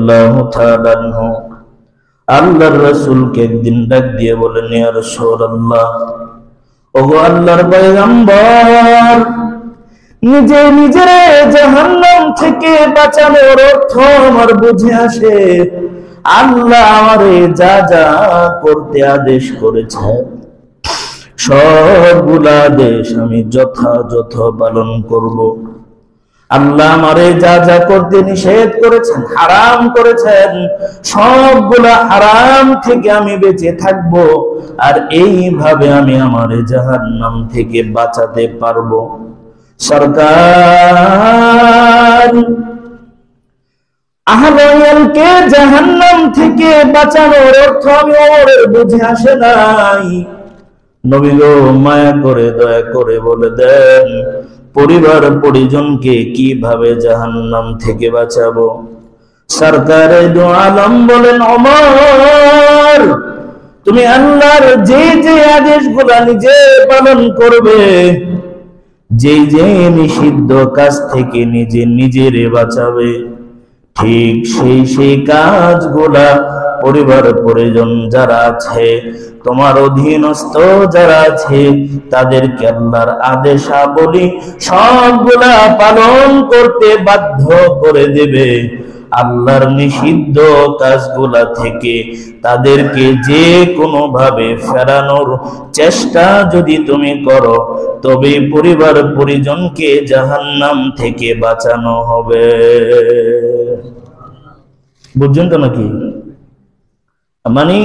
রাদিয়াল্লাহু তাআলা আনহু আল্লাহর রাসূলকে একদিন ডাক দিয়ে বলেন, ইয়া রাসূলুল্লাহ, ওগো আল্লাহর পয়গম্বর, নিজে নিজের জাহান্নাম থেকে বাঁচানোর অর্থ আমার বুঝে আসে। আল্লাহ আমারে যা যা করতে আদেশ করেছে সবগুলা আদেশ আমি যথাযথ পালন করব। আল্লাহ আমারে যা যা করতে নিষেধ করেছেন, হারাম করেছেন, সবগুলা হারাম থেকে আমি বেঁচে থাকব। আর এইভাবে আমি আমারে জাহান্নাম থেকে বাঁচাতে পারবো। সরকার আহলায়ালকে জাহান্নাম থেকে বাঁচানোর অর্থ আমি ওমরের বুঝে আসে নাই। নবী গো, মায়া করে দয়া করে বলে দেন, পরিবার পরিজনকে কিভাবে জাহান্নাম থেকে বাঁচাবো? সরকারে দু আলম বলেন, ওমর, তুমি আল্লাহর যে যে আদেশগুলা নিজে পালন করবে, যে যে নিষিদ্ধ কাজ থেকে নিজে নিজেরে বাঁচাবে, ঠিক সেই সেই কাজগুলা পরিবার পরিজন যারা আছে, তোমার অধীনস্থ যারা আছে, তাদেরকে আল্লাহর আদেশাবলী সবগুলা পালন করতে বাধ্য করে দেবে। আল্লাহর নিষিদ্ধ কাজগুলা থেকে তাদেরকে যে কোনো ভাবে ফেরানোর চেষ্টা যদি তুমি করো, তবে পরিবার পরিজনকে জাহান্নাম থেকে বাঁচানো হবে। বুঝছেন তো নাকি? মানে